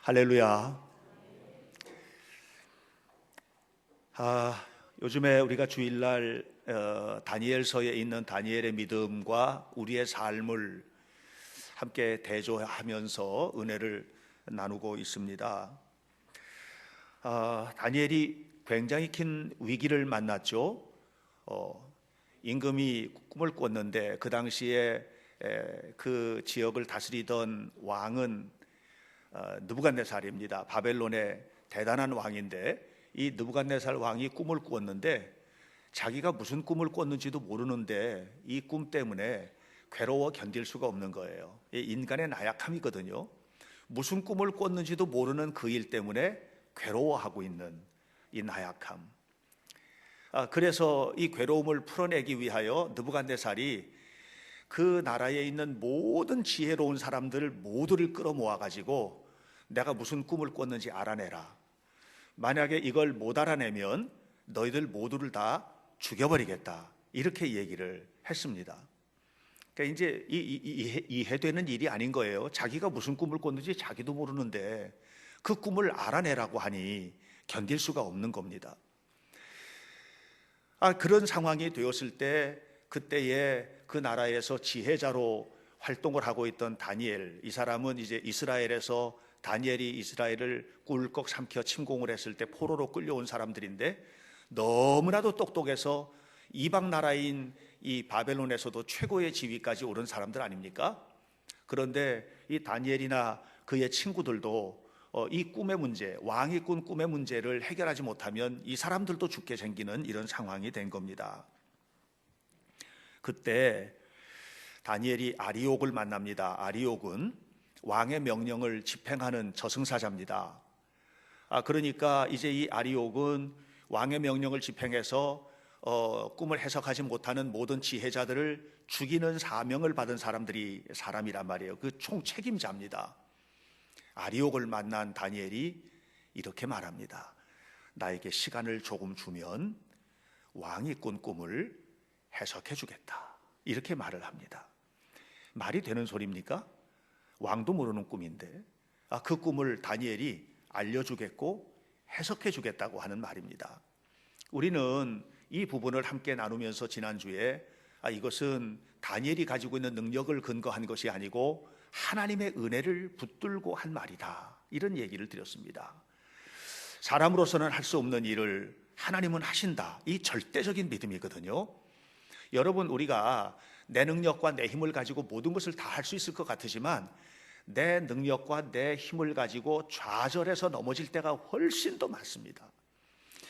할렐루야. 요즘에 우리가 주일날 다니엘서에 있는 다니엘의 믿음과 우리의 삶을 함께 대조하면서 은혜를 나누고 있습니다. 다니엘이 굉장히 큰 위기를 만났죠. 임금이 꿈을 꿨는데 그 당시에 그 지역을 다스리던 왕은 느부갓네살입니다. 바벨론의 대단한 왕인데 이 느부갓네살 왕이 꿈을 꾸었는데 자기가 무슨 꿈을 꿨는지도 모르는데 이 꿈 때문에 괴로워 견딜 수가 없는 거예요. 이 인간의 나약함이거든요. 무슨 꿈을 꿨는지도 모르는 그 일 때문에 괴로워하고 있는 이 나약함. 그래서 이 괴로움을 풀어내기 위하여 느부갓네살이 그 나라에 있는 모든 지혜로운 사람들 모두를 끌어모아 가지고 내가 무슨 꿈을 꿨는지 알아내라. 만약에 이걸 못 알아내면 너희들 모두를 다 죽여버리겠다. 이렇게 얘기를 했습니다. 그러니까 이제 이해되는 일이 아닌 거예요. 자기가 무슨 꿈을 꿨는지 자기도 모르는데 그 꿈을 알아내라고 하니 견딜 수가 없는 겁니다. 그런 상황이 되었을 때 그때에 그 나라에서 지혜자로 활동을 하고 있던 다니엘, 이 사람은 이제 이스라엘에서 다니엘이 이스라엘을 꿀꺽 삼켜 침공을 했을 때 포로로 끌려온 사람들인데 너무나도 똑똑해서 이방 나라인 이 바벨론에서도 최고의 지위까지 오른 사람들 아닙니까? 그런데 이 다니엘이나 그의 친구들도 이 꿈의 문제, 왕이 꾼 꿈의 문제를 해결하지 못하면 이 사람들도 죽게 생기는 이런 상황이 된 겁니다. 그때 다니엘이 아리옥을 만납니다. 아리옥은 왕의 명령을 집행하는 저승사자입니다. 그러니까 이제 이 아리옥은 왕의 명령을 집행해서 꿈을 해석하지 못하는 모든 지혜자들을 죽이는 사명을 받은 사람이란 말이에요. 그 총책임자입니다. 아리옥을 만난 다니엘이 이렇게 말합니다. 나에게 시간을 조금 주면 왕이 꾼 꿈을 해석해 주겠다. 이렇게 말을 합니다. 말이 되는 소리입니까? 왕도 모르는 꿈인데 그 꿈을 다니엘이 알려주겠고 해석해 주겠다고 하는 말입니다. 우리는 이 부분을 함께 나누면서 지난주에 이것은 다니엘이 가지고 있는 능력을 근거한 것이 아니고 하나님의 은혜를 붙들고 한 말이다, 이런 얘기를 드렸습니다. 사람으로서는 할 수 없는 일을 하나님은 하신다, 이 절대적인 믿음이거든요. 여러분, 우리가 내 능력과 내 힘을 가지고 모든 것을 다 할 수 있을 것 같으지만 내 능력과 내 힘을 가지고 좌절해서 넘어질 때가 훨씬 더 많습니다.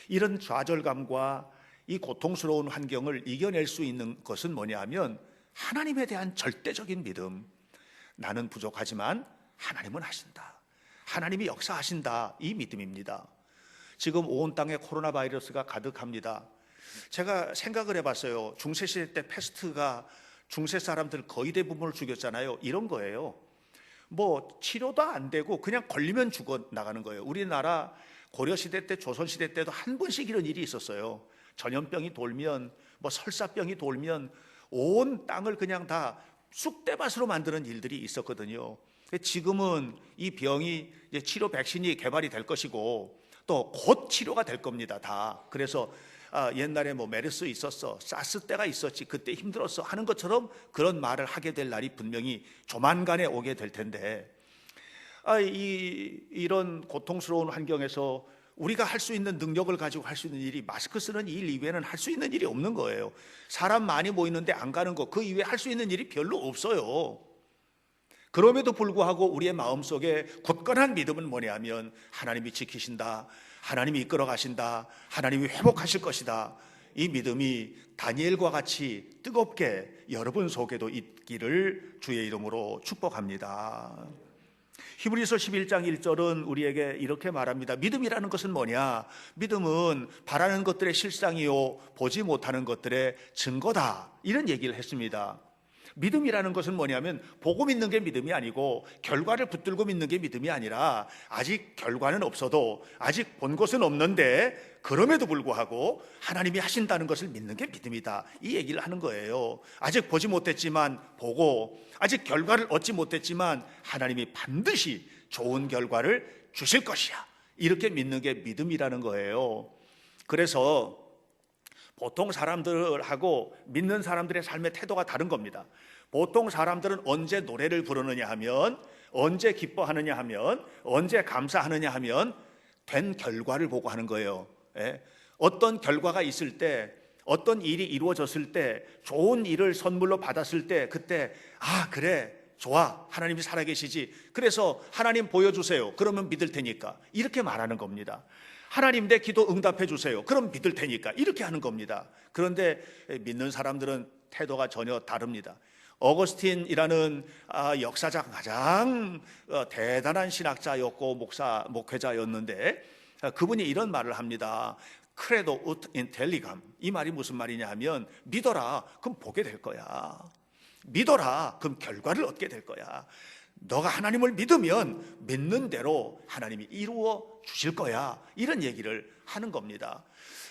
이런 좌절감과 이 고통스러운 환경을 이겨낼 수 있는 것은 뭐냐 하면 하나님에 대한 절대적인 믿음. 나는 부족하지만 하나님은 하신다, 하나님이 역사하신다, 이 믿음입니다. 지금 온 땅에 코로나 바이러스가 가득합니다. 제가 생각을 해봤어요. 중세시대 때 패스트가 중세 사람들 거의 대부분을 죽였잖아요. 이런 거예요. 치료도 안 되고 그냥 걸리면 죽어 나가는 거예요. 우리나라 고려시대 때, 조선시대 때도 한 번씩 이런 일이 있었어요. 전염병이 돌면, 설사병이 돌면 온 땅을 그냥 다 쑥대밭으로 만드는 일들이 있었거든요. 지금은 이 병이 이제 치료 백신이 개발이 될 것이고 또 곧 치료가 될 겁니다, 다. 그래서 옛날에 메르스 있었어, 사스 때가 있었지, 그때 힘들었어 하는 것처럼 그런 말을 하게 될 날이 분명히 조만간에 오게 될 텐데 이런 고통스러운 환경에서 우리가 할 수 있는 능력을 가지고 할 수 있는 일이 마스크 쓰는 일 이외에는 할 수 있는 일이 없는 거예요. 사람 많이 모이는데 안 가는 거, 그 이외에 할 수 있는 일이 별로 없어요. 그럼에도 불구하고 우리의 마음속에 굳건한 믿음은 뭐냐면 하나님이 지키신다, 하나님이 이끌어 가신다, 하나님이 회복하실 것이다, 이 믿음이 다니엘과 같이 뜨겁게 여러분 속에도 있기를 주의 이름으로 축복합니다. 히브리서 11장 1절은 우리에게 이렇게 말합니다. 믿음이라는 것은 뭐냐? 믿음은 바라는 것들의 실상이요 보지 못하는 것들의 증거다, 이런 얘기를 했습니다. 믿음이라는 것은 뭐냐면 보고 믿는 게 믿음이 아니고 결과를 붙들고 믿는 게 믿음이 아니라 아직 결과는 없어도, 아직 본 것은 없는데 그럼에도 불구하고 하나님이 하신다는 것을 믿는 게 믿음이다, 이 얘기를 하는 거예요. 아직 보지 못했지만 보고, 아직 결과를 얻지 못했지만 하나님이 반드시 좋은 결과를 주실 것이야. 이렇게 믿는 게 믿음이라는 거예요. 그래서 보통 사람들하고 믿는 사람들의 삶의 태도가 다른 겁니다. 보통 사람들은 언제 노래를 부르느냐 하면, 언제 기뻐하느냐 하면, 언제 감사하느냐 하면 된 결과를 보고 하는 거예요. 예? 어떤 결과가 있을 때, 어떤 일이 이루어졌을 때, 좋은 일을 선물로 받았을 때, 그때 그래 좋아, 하나님이 살아계시지, 그래서 하나님 보여주세요, 그러면 믿을 테니까, 이렇게 말하는 겁니다. 하나님 내 기도 응답해 주세요, 그럼 믿을 테니까, 이렇게 하는 겁니다. 그런데 믿는 사람들은 태도가 전혀 다릅니다. 어거스틴이라는 역사상 가장 대단한 신학자였고 목회자였는데, 그분이 이런 말을 합니다. 크레도 ut intelligam. 이 말이 무슨 말이냐 하면, 믿어라, 그럼 보게 될 거야. 믿어라, 그럼 결과를 얻게 될 거야. 너가 하나님을 믿으면 믿는 대로 하나님이 이루어 주실 거야. 이런 얘기를 하는 겁니다.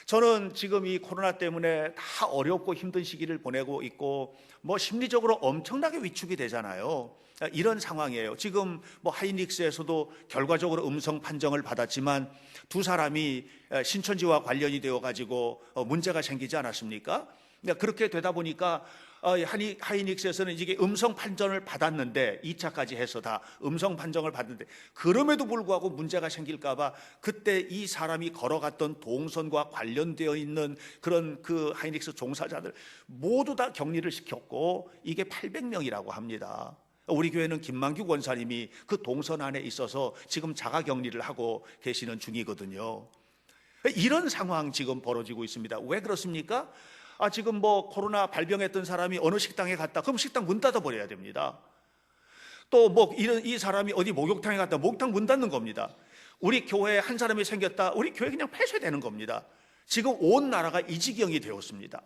저는 지금 이 코로나 때문에 다 어렵고 힘든 시기를 보내고 있고, 심리적으로 엄청나게 위축이 되잖아요. 이런 상황이에요. 지금 하이닉스에서도 결과적으로 음성 판정을 받았지만 두 사람이 신천지와 관련이 되어 가지고 문제가 생기지 않았습니까? 그렇게 되다 보니까 하이닉스에서는 이게 음성 판정을 받았는데, 2차까지 해서 다 음성 판정을 받는데, 그럼에도 불구하고 문제가 생길까봐 그때 이 사람이 걸어갔던 동선과 관련되어 있는 그런 그 하이닉스 종사자들 모두 다 격리를 시켰고, 이게 800명이라고 합니다. 우리 교회는 김만규 권사님이 그 동선 안에 있어서 지금 자가 격리를 하고 계시는 중이거든요. 이런 상황 지금 벌어지고 있습니다. 왜 그렇습니까? 지금 코로나 발병했던 사람이 어느 식당에 갔다, 그럼 식당 문 닫아 버려야 됩니다. 또 이 사람이 어디 목욕탕에 갔다, 목욕탕 문 닫는 겁니다. 우리 교회에 한 사람이 생겼다, 우리 교회 그냥 폐쇄되는 겁니다. 지금 온 나라가 이 지경이 되었습니다.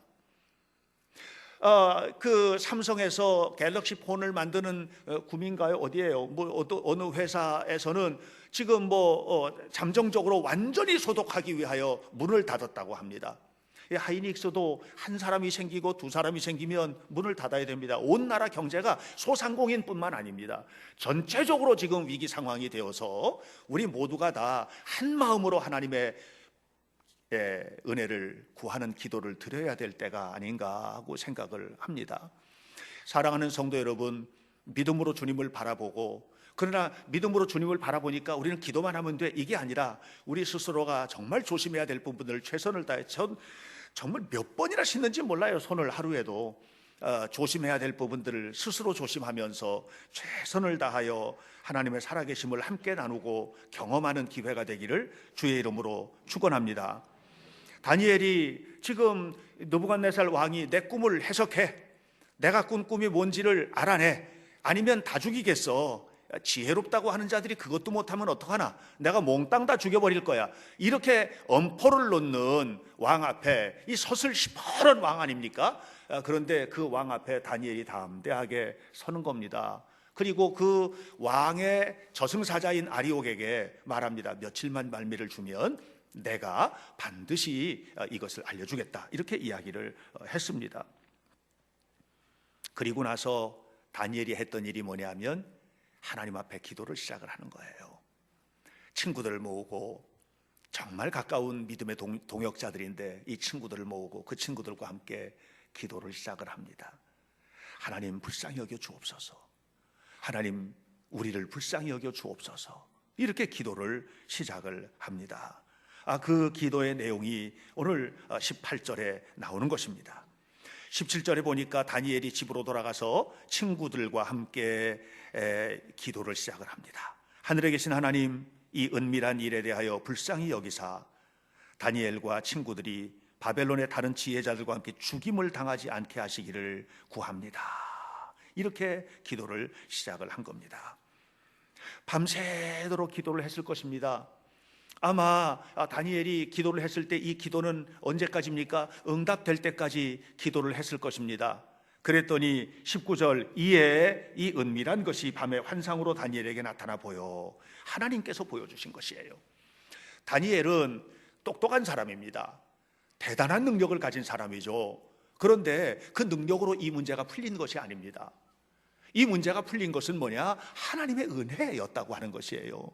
그 삼성에서 갤럭시 폰을 만드는 구민가요? 어디예요? 어느 회사에서는 지금 잠정적으로 완전히 소독하기 위하여 문을 닫았다고 합니다. 하이닉스도 한 사람이 생기고 두 사람이 생기면 문을 닫아야 됩니다. 온 나라 경제가 소상공인뿐만 아닙니다. 전체적으로 지금 위기 상황이 되어서 우리 모두가 다 한 마음으로 하나님의 은혜를 구하는 기도를 드려야 될 때가 아닌가 하고 생각을 합니다. 사랑하는 성도 여러분, 믿음으로 주님을 바라보고, 그러나 믿음으로 주님을 바라보니까 우리는 기도만 하면 돼, 이게 아니라 우리 스스로가 정말 조심해야 될 부분들을 최선을 다해, 정말 몇 번이나 씻는지 몰라요, 손을 하루에도. 조심해야 될 부분들을 스스로 조심하면서 최선을 다하여 하나님의 살아계심을 함께 나누고 경험하는 기회가 되기를 주의 이름으로 축원합니다. 다니엘이 지금 느부갓네살 왕이 내 꿈을 해석해, 내가 꾼 꿈이 뭔지를 알아내, 아니면 다 죽이겠어, 지혜롭다고 하는 자들이 그것도 못하면 어떡하나, 내가 몽땅 다 죽여버릴 거야, 이렇게 엄포를 놓는 왕 앞에, 이 서슬 시퍼런 왕 아닙니까? 그런데 그 왕 앞에 다니엘이 담대하게 서는 겁니다. 그리고 그 왕의 저승사자인 아리옥에게 말합니다. 며칠만 말미를 주면 내가 반드시 이것을 알려주겠다, 이렇게 이야기를 했습니다. 그리고 나서 다니엘이 했던 일이 뭐냐면 하나님 앞에 기도를 시작을 하는 거예요. 친구들을 모으고, 정말 가까운 믿음의 동역자들인데 이 친구들을 모으고 그 친구들과 함께 기도를 시작을 합니다. 하나님 불쌍히 여겨 주옵소서, 하나님 우리를 불쌍히 여겨 주옵소서, 이렇게 기도를 시작을 합니다. 그 기도의 내용이 오늘 18절에 나오는 것입니다. 17절에 보니까 다니엘이 집으로 돌아가서 친구들과 함께 기도를 시작을 합니다. 하늘에 계신 하나님, 이 은밀한 일에 대하여 불쌍히 여기사 다니엘과 친구들이 바벨론의 다른 지혜자들과 함께 죽임을 당하지 않게 하시기를 구합니다. 이렇게 기도를 시작을 한 겁니다. 밤새도록 기도를 했을 것입니다. 아마 다니엘이 기도를 했을 때 이 기도는 언제까지입니까? 응답될 때까지 기도를 했을 것입니다. 그랬더니 19절, 이에 이 은밀한 것이 밤에 환상으로 다니엘에게 나타나 보여, 하나님께서 보여주신 것이에요. 다니엘은 똑똑한 사람입니다. 대단한 능력을 가진 사람이죠. 그런데 그 능력으로 이 문제가 풀린 것이 아닙니다. 이 문제가 풀린 것은 뭐냐? 하나님의 은혜였다고 하는 것이에요.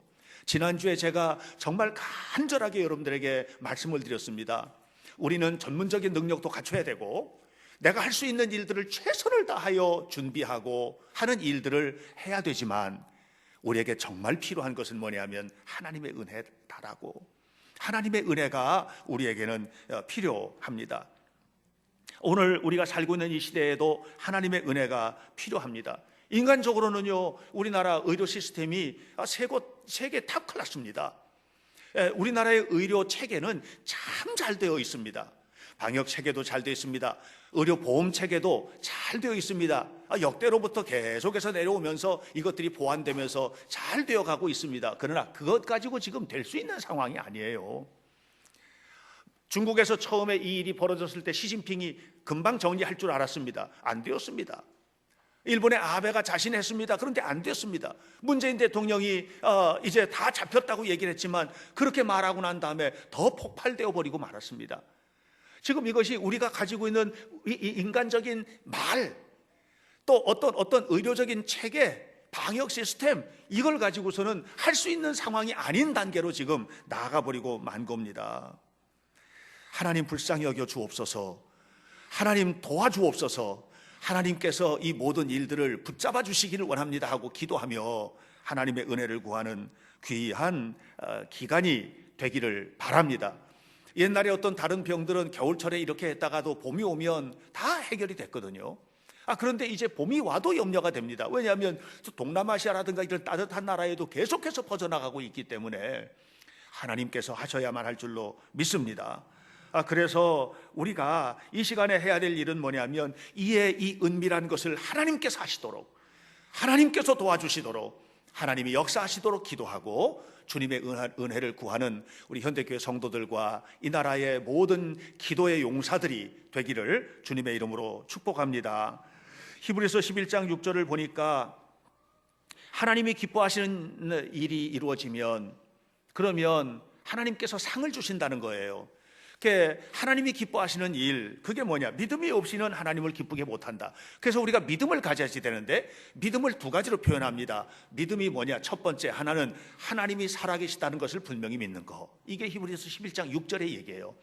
지난주에 제가 정말 간절하게 여러분들에게 말씀을 드렸습니다. 우리는 전문적인 능력도 갖춰야 되고 내가 할 수 있는 일들을 최선을 다하여 준비하고 하는 일들을 해야 되지만 우리에게 정말 필요한 것은 뭐냐면 하나님의 은혜다라고. 하나님의 은혜가 우리에게는 필요합니다. 오늘 우리가 살고 있는 이 시대에도 하나님의 은혜가 필요합니다. 인간적으로는요, 우리나라 의료 시스템이 세계 탑 클래스입니다. 우리나라의 의료 체계는 참 잘 되어 있습니다. 방역 체계도 잘 되어 있습니다. 의료 보험 체계도 잘 되어 있습니다. 역대로부터 계속해서 내려오면서 이것들이 보완되면서 잘 되어 가고 있습니다. 그러나 그것 가지고 지금 될 수 있는 상황이 아니에요. 중국에서 처음에 이 일이 벌어졌을 때 시진핑이 금방 정리할 줄 알았습니다. 안 되었습니다. 일본의 아베가 자신했습니다. 그런데 안 됐습니다. 문재인 대통령이 이제 다 잡혔다고 얘기를 했지만 그렇게 말하고 난 다음에 더 폭발되어 버리고 말았습니다. 지금 이것이 우리가 가지고 있는 인간적인 말, 또 어떤 의료적인 체계, 방역 시스템, 이걸 가지고서는 할 수 있는 상황이 아닌 단계로 지금 나가버리고 만 겁니다. 하나님 불쌍히 여겨 주옵소서. 하나님 도와주옵소서. 하나님께서 이 모든 일들을 붙잡아 주시기를 원합니다 하고 기도하며 하나님의 은혜를 구하는 귀한 기간이 되기를 바랍니다. 옛날에 어떤 다른 병들은 겨울철에 이렇게 했다가도 봄이 오면 다 해결이 됐거든요. 그런데 이제 봄이 와도 염려가 됩니다. 왜냐하면 동남아시아라든가 이런 따뜻한 나라에도 계속해서 퍼져나가고 있기 때문에 하나님께서 하셔야만 할 줄로 믿습니다. 그래서 우리가 이 시간에 해야 될 일은 뭐냐면 이 은밀한 것을 하나님께서 하시도록, 하나님께서 도와주시도록, 하나님이 역사하시도록 기도하고 주님의 은혜를 구하는 우리 현대교회 성도들과 이 나라의 모든 기도의 용사들이 되기를 주님의 이름으로 축복합니다. 히브리서 11장 6절을 보니까 하나님이 기뻐하시는 일이 이루어지면 그러면 하나님께서 상을 주신다는 거예요. 하나님이 기뻐하시는 일, 그게 뭐냐? 믿음이 없이는 하나님을 기쁘게 못한다. 그래서 우리가 믿음을 가져야지 되는데 믿음을 두 가지로 표현합니다. 믿음이 뭐냐? 첫 번째, 하나는 하나님이 살아계시다는 것을 분명히 믿는 거. 이게 히브리서 11장 6절의 얘기예요.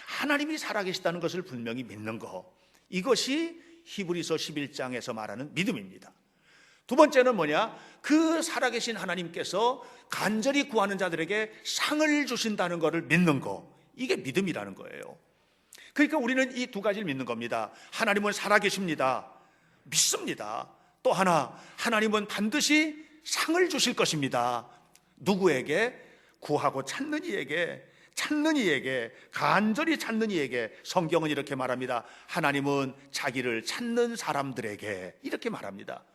하나님이 살아계시다는 것을 분명히 믿는 거. 이것이 히브리서 11장에서 말하는 믿음입니다. 두 번째는 뭐냐? 그 살아계신 하나님께서 간절히 구하는 자들에게 상을 주신다는 것을 믿는 거. 이게 믿음이라는 거예요. 그러니까 우리는 이 두 가지를 믿는 겁니다. 하나님은 살아계십니다. 믿습니다. 또 하나, 하나님은 반드시 상을 주실 것입니다. 누구에게? 구하고 찾는 이에게, 간절히 찾는 이에게. 성경은 이렇게 말합니다. 하나님은 자기를 찾는 사람들에게, 이렇게 말합니다.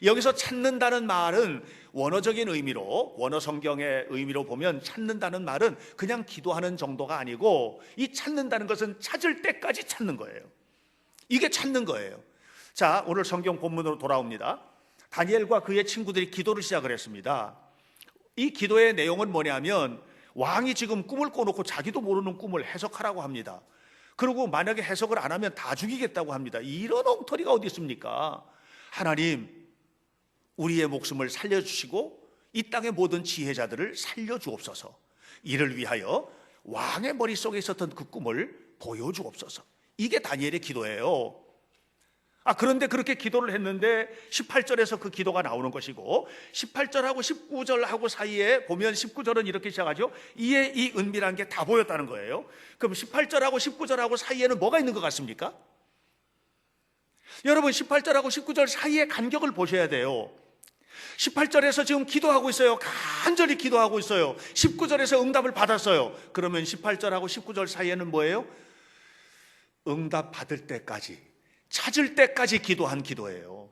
여기서 찾는다는 말은 원어적인 의미로, 원어 성경의 의미로 보면 찾는다는 말은 그냥 기도하는 정도가 아니고, 이 찾는다는 것은 찾을 때까지 찾는 거예요. 이게 찾는 거예요. 자, 오늘 성경 본문으로 돌아옵니다. 다니엘과 그의 친구들이 기도를 시작을 했습니다. 이 기도의 내용은 뭐냐면 왕이 지금 꿈을 꿔놓고 자기도 모르는 꿈을 해석하라고 합니다. 그리고 만약에 해석을 안 하면 다 죽이겠다고 합니다. 이런 엉터리가 어디 있습니까? 하나님, 우리의 목숨을 살려주시고 이 땅의 모든 지혜자들을 살려주옵소서. 이를 위하여 왕의 머릿속에 있었던 그 꿈을 보여주옵소서. 이게 다니엘의 기도예요. 그런데 그렇게 기도를 했는데 18절에서 그 기도가 나오는 것이고, 18절하고 19절하고 사이에 보면 19절은 이렇게 시작하죠. 이에 이 은밀한 게 다 보였다는 거예요. 그럼 18절하고 19절하고 사이에는 뭐가 있는 것 같습니까? 여러분, 18절하고 19절 사이의 간격을 보셔야 돼요. 18절에서 지금 기도하고 있어요. 간절히 기도하고 있어요. 19절에서 응답을 받았어요. 그러면 18절하고 19절 사이에는 뭐예요? 응답 받을 때까지, 찾을 때까지 기도한 기도예요.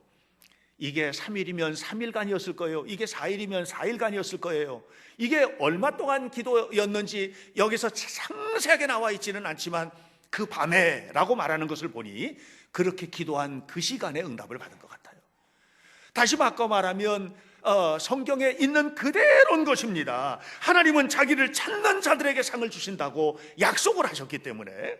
이게 3일이면 3일간이었을 거예요. 이게 4일이면 4일간이었을 거예요. 이게 얼마 동안 기도였는지 여기서 상세하게 나와 있지는 않지만 그 밤에 라고 말하는 것을 보니 그렇게 기도한 그 시간에 응답을 받은 것 같아요. 다시 바꿔 말하면 성경에 있는 그대로인 것입니다. 하나님은 자기를 찾는 자들에게 상을 주신다고 약속을 하셨기 때문에,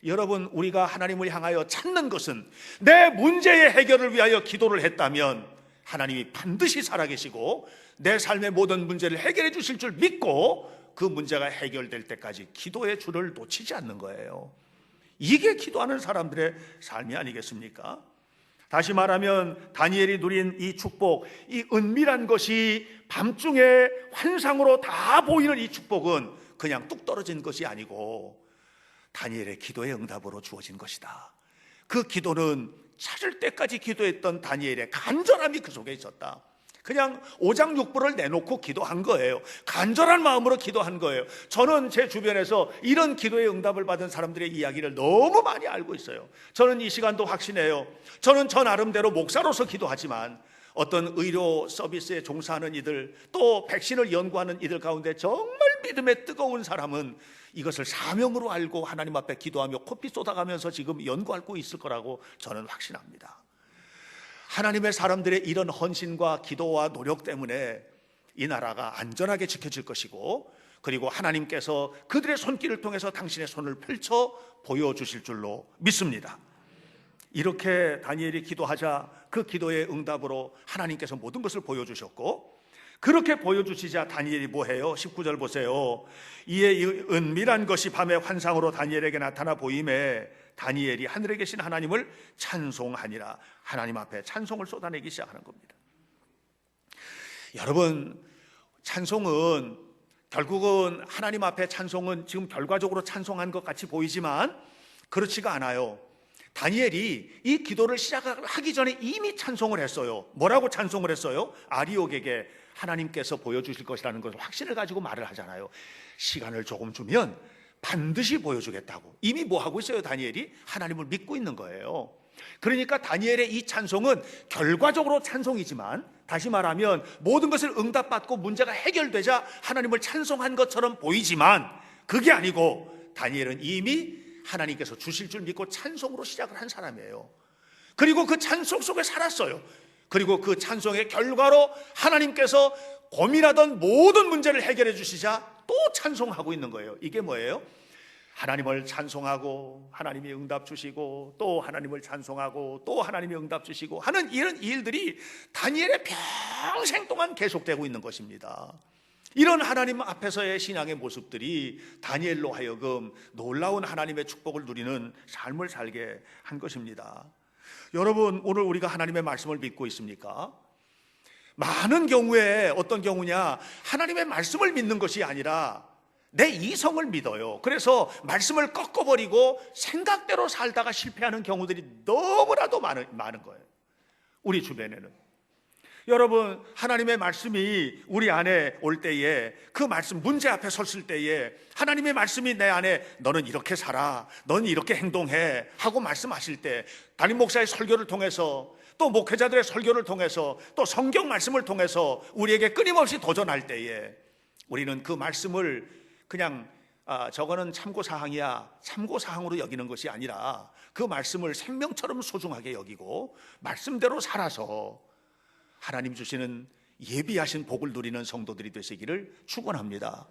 여러분, 우리가 하나님을 향하여 찾는 것은 내 문제의 해결을 위하여 기도를 했다면 하나님이 반드시 살아계시고 내 삶의 모든 문제를 해결해 주실 줄 믿고 그 문제가 해결될 때까지 기도의 줄을 놓치지 않는 거예요. 이게 기도하는 사람들의 삶이 아니겠습니까? 다시 말하면 다니엘이 누린 이 축복, 이 은밀한 것이 밤중에 환상으로 다 보이는 이 축복은 그냥 뚝 떨어진 것이 아니고 다니엘의 기도의 응답으로 주어진 것이다. 그 기도는 찾을 때까지 기도했던 다니엘의 간절함이 그 속에 있었다. 그냥 오장육부를 내놓고 기도한 거예요. 간절한 마음으로 기도한 거예요. 저는 제 주변에서 이런 기도의 응답을 받은 사람들의 이야기를 너무 많이 알고 있어요. 저는 이 시간도 확신해요. 저는 저 나름대로 목사로서 기도하지만 어떤 의료 서비스에 종사하는 이들, 또 백신을 연구하는 이들 가운데 정말 믿음에 뜨거운 사람은 이것을 사명으로 알고 하나님 앞에 기도하며 코피 쏟아가면서 지금 연구하고 있을 거라고 저는 확신합니다. 하나님의 사람들의 이런 헌신과 기도와 노력 때문에 이 나라가 안전하게 지켜질 것이고, 그리고 하나님께서 그들의 손길을 통해서 당신의 손을 펼쳐 보여주실 줄로 믿습니다. 이렇게 다니엘이 기도하자 그 기도의 응답으로 하나님께서 모든 것을 보여주셨고, 그렇게 보여주시자 다니엘이 뭐해요? 19절 보세요. 이에 이 은밀한 것이 밤의 환상으로 다니엘에게 나타나 보임에 다니엘이 하늘에 계신 하나님을 찬송하니라. 하나님 앞에 찬송을 쏟아내기 시작하는 겁니다. 여러분, 찬송은 결국은 하나님 앞에 찬송은 지금 결과적으로 찬송한 것 같이 보이지만 그렇지가 않아요. 다니엘이 이 기도를 시작하기 전에 이미 찬송을 했어요. 뭐라고 찬송을 했어요? 아리옥에게 하나님께서 보여주실 것이라는 것을 확신을 가지고 말을 하잖아요. 시간을 조금 주면 반드시 보여주겠다고. 이미 뭐 하고 있어요? 다니엘이 하나님을 믿고 있는 거예요. 그러니까 다니엘의 이 찬송은 결과적으로 찬송이지만, 다시 말하면 모든 것을 응답받고 문제가 해결되자 하나님을 찬송한 것처럼 보이지만 그게 아니고 다니엘은 이미 하나님께서 주실 줄 믿고 찬송으로 시작을 한 사람이에요. 그리고 그 찬송 속에 살았어요. 그리고 그 찬송의 결과로 하나님께서 고민하던 모든 문제를 해결해 주시자 또 찬송하고 있는 거예요. 이게 뭐예요? 하나님을 찬송하고 하나님이 응답 주시고 또 하나님을 찬송하고 또 하나님이 응답 주시고 하는 이런 일들이 다니엘의 평생 동안 계속되고 있는 것입니다. 이런 하나님 앞에서의 신앙의 모습들이 다니엘로 하여금 놀라운 하나님의 축복을 누리는 삶을 살게 한 것입니다. 여러분, 오늘 우리가 하나님의 말씀을 믿고 있습니까? 많은 경우에 어떤 경우냐, 하나님의 말씀을 믿는 것이 아니라 내 이성을 믿어요. 그래서 말씀을 꺾어버리고 생각대로 살다가 실패하는 경우들이 너무나도 많은 거예요. 우리 주변에는. 여러분, 하나님의 말씀이 우리 안에 올 때에, 그 말씀 문제 앞에 섰을 때에 하나님의 말씀이 내 안에 너는 이렇게 살아, 너는 이렇게 행동해 하고 말씀하실 때, 담임 목사의 설교를 통해서 또 목회자들의 설교를 통해서 또 성경 말씀을 통해서 우리에게 끊임없이 도전할 때에 우리는 그 말씀을 그냥 저거는 참고사항이야, 참고사항으로 여기는 것이 아니라 그 말씀을 생명처럼 소중하게 여기고 말씀대로 살아서 하나님 주시는 예비하신 복을 누리는 성도들이 되시기를 축원합니다.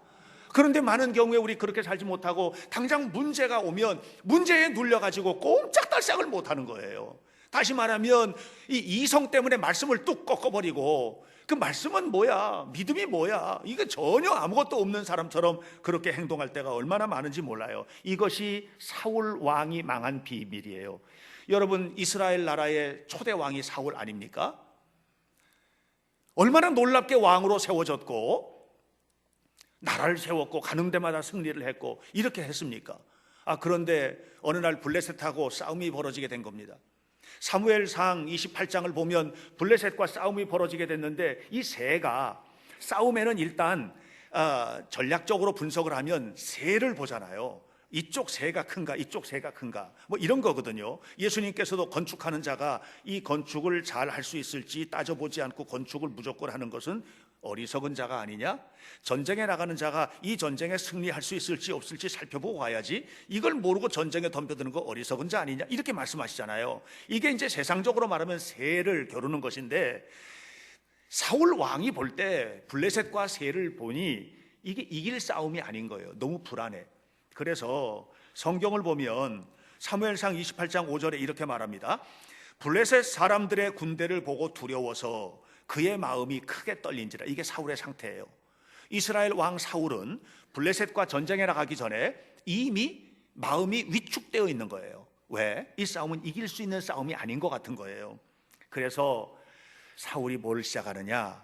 그런데 많은 경우에 우리 그렇게 살지 못하고 당장 문제가 오면 문제에 눌려가지고 꼼짝달싹을 못하는 거예요. 다시 말하면 이 이성 때문에 말씀을 뚝 꺾어버리고, 그 말씀은 뭐야, 믿음이 뭐야, 이게 전혀 아무것도 없는 사람처럼 그렇게 행동할 때가 얼마나 많은지 몰라요. 이것이 사울 왕이 망한 비밀이에요. 여러분, 이스라엘 나라의 초대 왕이 사울 아닙니까? 얼마나 놀랍게 왕으로 세워졌고 나라를 세웠고 가는 데마다 승리를 했고 이렇게 했습니까? 그런데 어느 날 블레셋하고 싸움이 벌어지게 된 겁니다. 사무엘상 28장을 보면 블레셋과 싸움이 벌어지게 됐는데, 이 새가 싸움에는 일단 전략적으로 분석을 하면 새를 보잖아요. 이쪽 새가 큰가 이쪽 새가 큰가 뭐 이런 거거든요. 예수님께서도 건축하는 자가 이 건축을 잘 할 수 있을지 따져보지 않고 건축을 무조건 하는 것은 어리석은 자가 아니냐? 전쟁에 나가는 자가 이 전쟁에 승리할 수 있을지 없을지 살펴보고 가야지, 이걸 모르고 전쟁에 덤벼드는 거 어리석은 자 아니냐? 이렇게 말씀하시잖아요. 이게 이제 세상적으로 말하면 새를 겨루는 것인데, 사울 왕이 볼 때 블레셋과 새를 보니 이게 이길 싸움이 아닌 거예요. 너무 불안해. 그래서 성경을 보면 사무엘상 28장 5절에 이렇게 말합니다. 블레셋 사람들의 군대를 보고 두려워서 그의 마음이 크게 떨린지라. 이게 사울의 상태예요. 이스라엘 왕 사울은 블레셋과 전쟁에 나가기 전에 이미 마음이 위축되어 있는 거예요. 왜? 이 싸움은 이길 수 있는 싸움이 아닌 것 같은 거예요. 그래서 사울이 뭘 시작하느냐?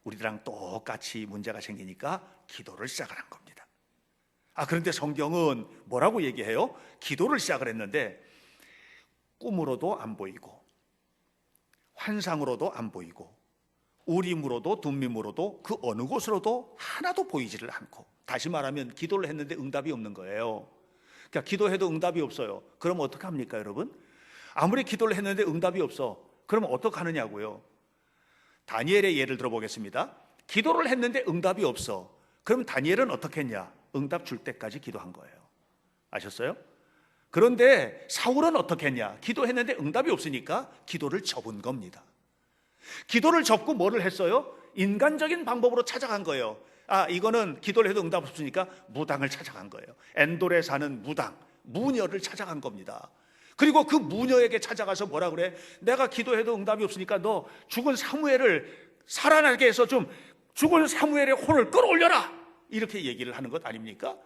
우리랑 똑같이 문제가 생기니까 기도를 시작을 한 겁니다. 그런데 성경은 뭐라고 얘기해요? 기도를 시작을 했는데 꿈으로도 안 보이고 환상으로도 안 보이고 우림으로도 둠밈으로도 그 어느 곳으로도 하나도 보이지를 않고, 다시 말하면 기도를 했는데 응답이 없는 거예요. 그러니까 기도해도 응답이 없어요. 그럼 어떡합니까 여러분? 아무리 기도를 했는데 응답이 없어. 그러면 어떡하느냐고요? 다니엘의 예를 들어보겠습니다. 기도를 했는데 응답이 없어. 그럼 다니엘은 어떻게 했냐? 응답 줄 때까지 기도한 거예요. 아셨어요? 그런데 사울은 어떻게 했냐? 기도했는데 응답이 없으니까 기도를 접은 겁니다. 기도를 접고 뭐를 했어요? 인간적인 방법으로 찾아간 거예요. 이거는 기도를 해도 응답 없으니까 무당을 찾아간 거예요. 엔돌에 사는 무당, 무녀를 찾아간 겁니다. 그리고 그 무녀에게 찾아가서 뭐라 그래? 내가 기도해도 응답이 없으니까 너 죽은 사무엘을 살아나게 해서 좀 죽은 사무엘의 혼을 끌어올려라, 이렇게 얘기를 하는 것 아닙니까?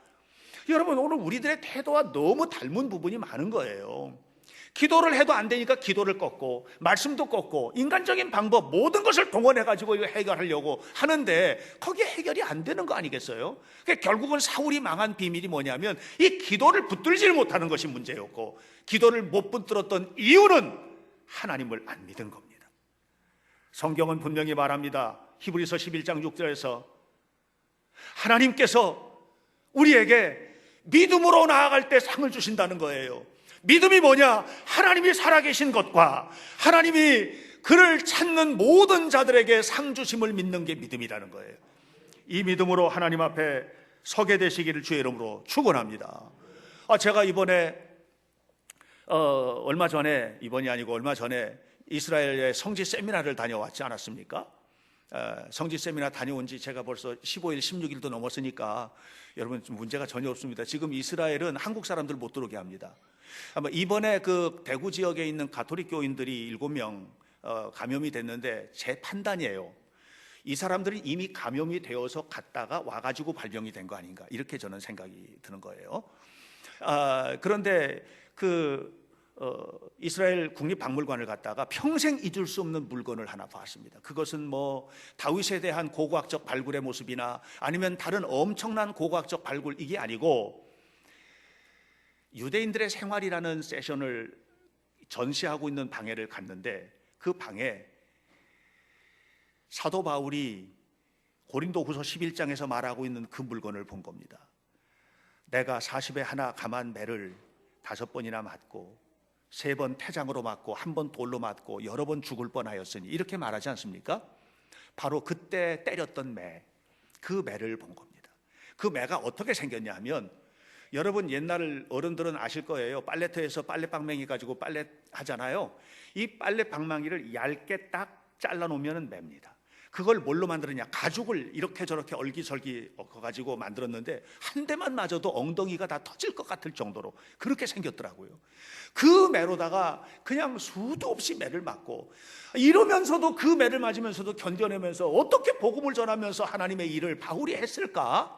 여러분, 오늘 우리들의 태도와 너무 닮은 부분이 많은 거예요. 기도를 해도 안 되니까 기도를 꺾고 말씀도 꺾고 인간적인 방법 모든 것을 동원해가지고 이거 해결하려고 하는데 거기에 해결이 안 되는 거 아니겠어요? 그러니까 결국은 사울이 망한 비밀이 뭐냐면 이 기도를 붙들질 못하는 것이 문제였고, 기도를 못 붙들었던 이유는 하나님을 안 믿은 겁니다. 성경은 분명히 말합니다. 히브리서 11장 6절에서 하나님께서 우리에게 믿음으로 나아갈 때 상을 주신다는 거예요. 믿음이 뭐냐? 하나님이 살아계신 것과 하나님이 그를 찾는 모든 자들에게 상 주심을 믿는 게 믿음이라는 거예요. 이 믿음으로 하나님 앞에 서게 되시기를 주의 이름으로 축원합니다. 제가 이번에 얼마 전에 이스라엘의 성지 세미나를 다녀왔지 않았습니까? 성지 세미나 다녀온 지 제가 벌써 15일, 16일도 넘었으니까 여러분 문제가 전혀 없습니다. 지금 이스라엘은 한국 사람들 못 들어오게 합니다. 이번에 그 대구 지역에 있는 가톨릭 교인들이 7명 감염이 됐는데 제 판단이에요. 이 사람들이 이미 감염이 되어서 갔다가 와가지고 발병이 된 거 아닌가, 이렇게 저는 생각이 드는 거예요. 그런데 이스라엘 국립박물관을 갔다가 평생 잊을 수 없는 물건을 하나 봤습니다. 그것은 뭐 다윗에 대한 고고학적 발굴의 모습이나 아니면 다른 엄청난 고고학적 발굴, 이게 아니고 유대인들의 생활이라는 세션을 전시하고 있는 방에를 갔는데 그 방에 사도 바울이 고린도후서 11장에서 말하고 있는 그 물건을 본 겁니다. 내가 40에 하나 감한 매를 5번이나 맞고 3번 태장으로 맞고 1번 돌로 맞고 여러 번 죽을 뻔하였으니, 이렇게 말하지 않습니까? 바로 그때 때렸던 매, 그 매를 본 겁니다. 그 매가 어떻게 생겼냐 하면, 여러분 옛날 어른들은 아실 거예요. 빨래터에서 빨래방망이 가지고 빨래 하잖아요. 이 빨래방망이를 얇게 딱 잘라놓으면 매입니다. 그걸 뭘로 만들었냐? 가죽을 이렇게 저렇게 얼기설기 가지고 만들었는데 한 대만 맞아도 엉덩이가 다 터질 것 같을 정도로 그렇게 생겼더라고요. 그 매로다가 그냥 수도 없이 매를 맞고, 이러면서도 그 매를 맞으면서도 견뎌내면서 어떻게 복음을 전하면서 하나님의 일을 바울이 했을까?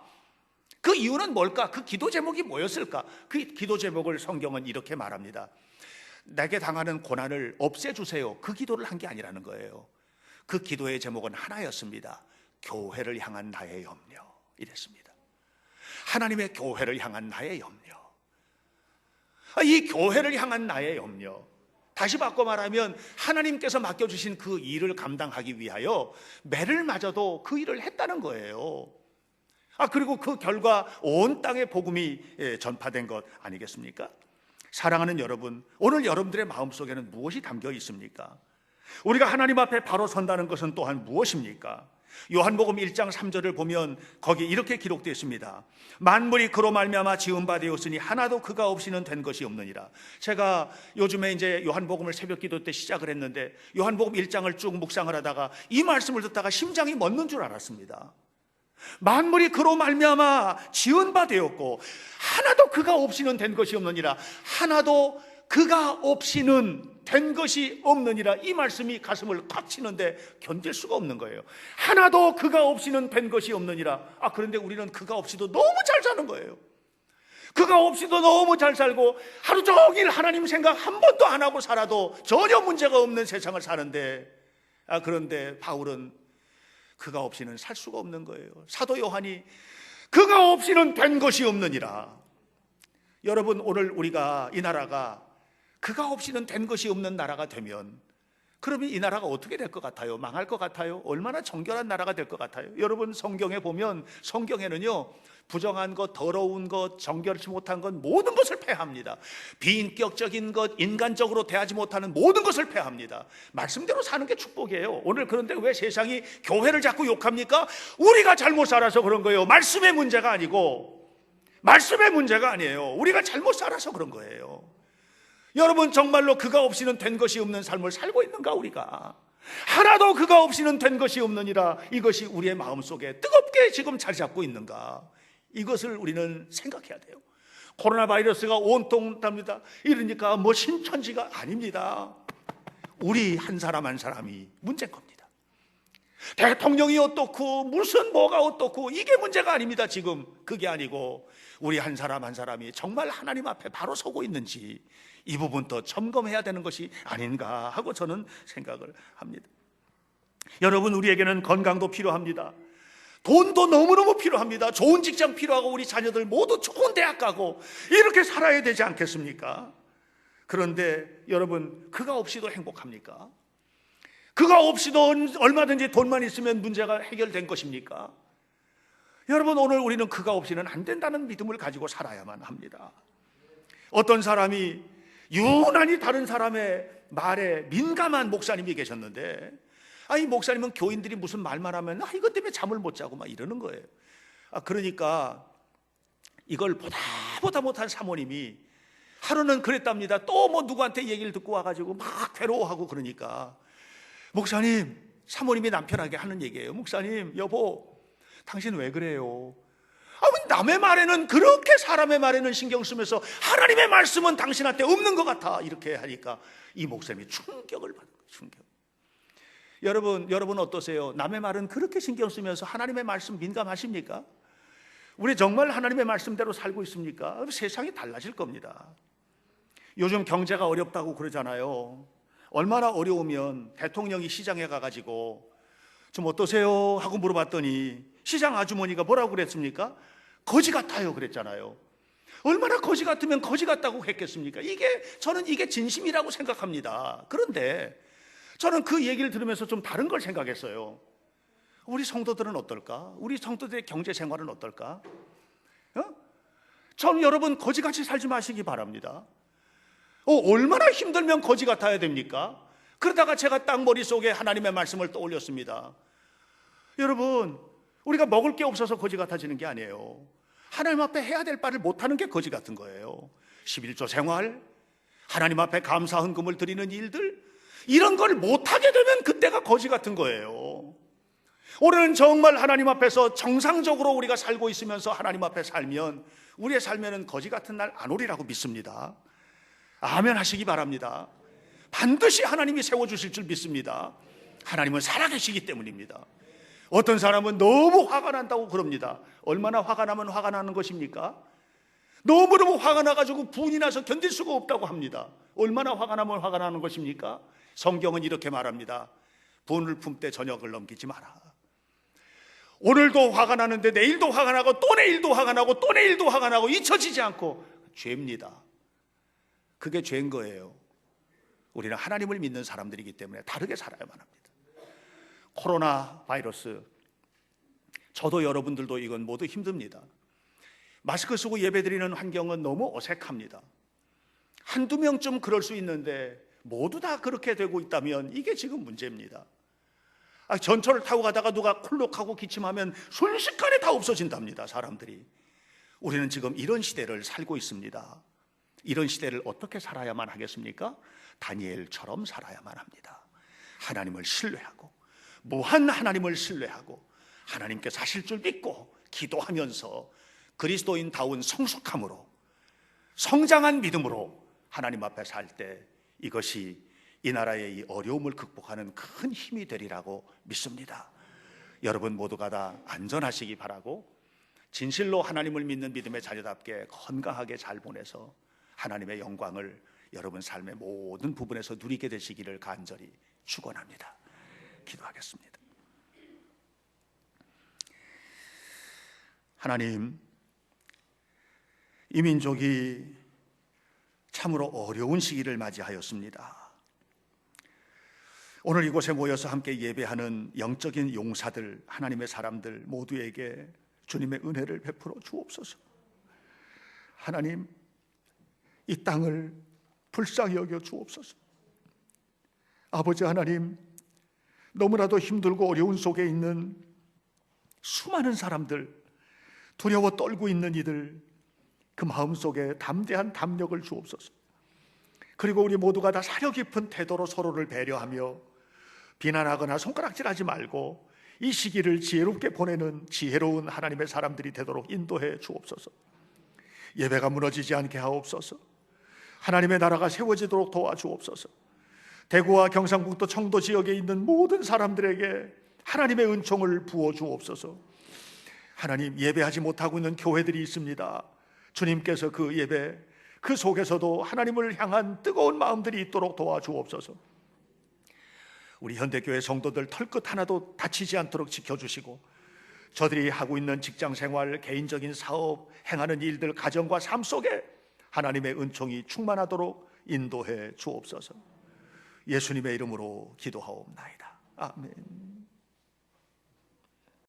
그 이유는 뭘까? 그 기도 제목이 뭐였을까? 그 기도 제목을 성경은 이렇게 말합니다. 내게 당하는 고난을 없애주세요. 그 기도를 한 게 아니라는 거예요. 그 기도의 제목은 하나였습니다. 교회를 향한 나의 염려, 이랬습니다. 하나님의 교회를 향한 나의 염려. 이 교회를 향한 나의 염려, 다시 바꿔 말하면 하나님께서 맡겨주신 그 일을 감당하기 위하여 매를 맞아도 그 일을 했다는 거예요. 그리고 그 결과 온 땅에 복음이 전파된 것 아니겠습니까? 사랑하는 여러분, 오늘 여러분들의 마음속에는 무엇이 담겨 있습니까? 우리가 하나님 앞에 바로 선다는 것은 또한 무엇입니까? 요한복음 1장 3절을 보면 거기 이렇게 기록되어 있습니다. 만물이 그로 말미암아 지은 바 되었으니 하나도 그가 없이는 된 것이 없느니라. 제가 요즘에 이제 요한복음을 새벽 기도 때 시작을 했는데 요한복음 1장을 쭉 묵상을 하다가 이 말씀을 듣다가 심장이 멎는 줄 알았습니다. 만물이 그로 말미암아 지은 바 되었고 하나도 그가 없이는 된 것이 없느니라. 하나도 그가 없이는 된 것이 없느니라. 이 말씀이 가슴을 꽉 치는데 견딜 수가 없는 거예요. 하나도 그가 없이는 된 것이 없느니라. 그런데 우리는 그가 없이도 너무 잘 사는 거예요. 그가 없이도 너무 잘 살고 하루 종일 하나님 생각 한 번도 안 하고 살아도 전혀 문제가 없는 세상을 사는데, 그런데 바울은 그가 없이는 살 수가 없는 거예요. 사도 요한이 그가 없이는 된 것이 없느니라. 여러분, 오늘 우리가 이 나라가 그가 없이는 된 것이 없는 나라가 되면, 그러면 이 나라가 어떻게 될 것 같아요? 망할 것 같아요? 얼마나 정결한 나라가 될 것 같아요? 여러분, 성경에 보면, 성경에는요, 부정한 것, 더러운 것, 정결치 못한 것, 모든 것을 폐합니다. 비인격적인 것, 인간적으로 대하지 못하는 모든 것을 폐합니다. 말씀대로 사는 게 축복이에요. 오늘 그런데 왜 세상이 교회를 자꾸 욕합니까? 우리가 잘못 살아서 그런 거예요. 말씀의 문제가 아니고, 말씀의 문제가 아니에요. 우리가 잘못 살아서 그런 거예요. 여러분, 정말로 그가 없이는 된 것이 없는 삶을 살고 있는가? 우리가 하나도 그가 없이는 된 것이 없느니라. 이것이 우리의 마음속에 뜨겁게 지금 자리 잡고 있는가? 이것을 우리는 생각해야 돼요. 코로나 바이러스가 온통 답니다. 이러니까 뭐 신천지가 아닙니다. 우리 한 사람 한 사람이 문제인 겁니다. 대통령이 어떻고 무슨 뭐가 어떻고 이게 문제가 아닙니다. 지금 그게 아니고 우리 한 사람 한 사람이 정말 하나님 앞에 바로 서고 있는지, 이 부분도 점검해야 되는 것이 아닌가 하고 저는 생각을 합니다. 여러분, 우리에게는 건강도 필요합니다. 돈도 너무너무 필요합니다. 좋은 직장 필요하고 우리 자녀들 모두 좋은 대학 가고 이렇게 살아야 되지 않겠습니까? 그런데 여러분, 그가 없이도 행복합니까? 그가 없이도 얼마든지 돈만 있으면 문제가 해결된 것입니까? 여러분, 오늘 우리는 그가 없이는 안 된다는 믿음을 가지고 살아야만 합니다. 어떤 사람이 유난히 다른 사람의 말에 민감한 목사님이 계셨는데, 이 목사님은 교인들이 무슨 말만 하면 이것 때문에 잠을 못 자고 막 이러는 거예요. 그러니까 이걸 보다 못한 사모님이 하루는 그랬답니다. 또 뭐 누구한테 얘기를 듣고 와가지고 막 괴로워하고 그러니까, 목사님, 사모님이 남편에게 하는 얘기예요. 목사님, 여보, 당신 왜 그래요? 남의 말에는 그렇게 사람의 말에는 신경 쓰면서 하나님의 말씀은 당신한테 없는 것 같아, 이렇게 하니까 이 목사님이 충격을 받은 거예요. 충격. 여러분 어떠세요? 남의 말은 그렇게 신경 쓰면서 하나님의 말씀 민감하십니까? 우리 정말 하나님의 말씀대로 살고 있습니까? 세상이 달라질 겁니다. 요즘 경제가 어렵다고 그러잖아요. 얼마나 어려우면 대통령이 시장에 가가지고 좀 어떠세요? 하고 물어봤더니 시장 아주머니가 뭐라고 그랬습니까? 거지 같아요 그랬잖아요. 얼마나 거지 같으면 거지 같다고 했겠습니까? 저는 이게 진심이라고 생각합니다. 그런데 저는 그 얘기를 들으면서 좀 다른 걸 생각했어요. 우리 성도들은 어떨까? 우리 성도들의 경제 생활은 어떨까? 전 여러분 거지같이 살지 마시기 바랍니다. 얼마나 힘들면 거지 같아야 됩니까? 그러다가 제가 딱 머릿속에 하나님의 말씀을 떠올렸습니다. 여러분, 우리가 먹을 게 없어서 거지 같아지는 게 아니에요. 하나님 앞에 해야 될 바를 못하는 게 거지 같은 거예요. 11조 생활, 하나님 앞에 감사 헌금을 드리는 일들, 이런 걸 못하게 되면 그때가 거지 같은 거예요. 올해는 정말 하나님 앞에서 정상적으로 우리가 살고 있으면서 하나님 앞에 살면 우리의 삶에는 거지 같은 날 안 오리라고 믿습니다. 아멘 하시기 바랍니다. 반드시 하나님이 세워주실 줄 믿습니다. 하나님은 살아계시기 때문입니다. 어떤 사람은 너무 화가 난다고 그럽니다. 얼마나 화가 나면 화가 나는 것입니까? 너무너무 화가 나가지고 분이 나서 견딜 수가 없다고 합니다. 얼마나 화가 나면 화가 나는 것입니까? 성경은 이렇게 말합니다. 분을 품되 저녁을 넘기지 마라. 오늘도 화가 나는데 내일도 화가 나고 또 내일도 화가 나고 또 내일도 화가 나고 잊혀지지 않고 죄입니다. 그게 죄인 거예요. 우리는 하나님을 믿는 사람들이기 때문에 다르게 살아야만 합니다. 코로나 바이러스, 저도 여러분들도 이건 모두 힘듭니다. 마스크 쓰고 예배드리는 환경은 너무 어색합니다. 한두 명쯤 그럴 수 있는데 모두 다 그렇게 되고 있다면 이게 지금 문제입니다. 전철을 타고 가다가 누가 콜록하고 기침하면 순식간에 다 없어진답니다, 사람들이. 우리는 지금 이런 시대를 살고 있습니다. 이런 시대를 어떻게 살아야만 하겠습니까? 다니엘처럼 살아야만 합니다. 하나님을 신뢰하고, 무한 하나님을 신뢰하고, 하나님께서 하실 줄 믿고 기도하면서 그리스도인다운 성숙함으로, 성장한 믿음으로 하나님 앞에 살 때 이것이 이 나라의 이 어려움을 극복하는 큰 힘이 되리라고 믿습니다. 여러분 모두가 다 안전하시기 바라고, 진실로 하나님을 믿는 믿음의 자녀답게 건강하게 잘 보내서 하나님의 영광을 여러분 삶의 모든 부분에서 누리게 되시기를 간절히 축원합니다. 기도하겠습니다. 하나님, 이 민족이 참으로 어려운 시기를 맞이하였습니다. 오늘 이곳에 모여서 함께 예배하는 영적인 용사들, 하나님의 사람들 모두에게 주님의 은혜를 베풀어 주옵소서. 하나님, 이 땅을 불쌍히 여겨 주옵소서. 아버지 하나님, 너무나도 힘들고 어려운 속에 있는 수많은 사람들, 두려워 떨고 있는 이들, 그 마음속에 담대한 담력을 주옵소서. 그리고 우리 모두가 다 사려 깊은 태도로 서로를 배려하며 비난하거나 손가락질하지 말고 이 시기를 지혜롭게 보내는 지혜로운 하나님의 사람들이 되도록 인도해 주옵소서. 예배가 무너지지 않게 하옵소서. 하나님의 나라가 세워지도록 도와주옵소서. 대구와 경상북도 청도 지역에 있는 모든 사람들에게 하나님의 은총을 부어주옵소서. 하나님, 예배하지 못하고 있는 교회들이 있습니다. 주님께서 그 예배, 그 속에서도 하나님을 향한 뜨거운 마음들이 있도록 도와주옵소서. 우리 현대교회 성도들 털끝 하나도 다치지 않도록 지켜주시고, 저들이 하고 있는 직장생활, 개인적인 사업, 행하는 일들, 가정과 삶 속에 하나님의 은총이 충만하도록 인도해 주옵소서. 예수님의 이름으로 기도하옵나이다. 아멘.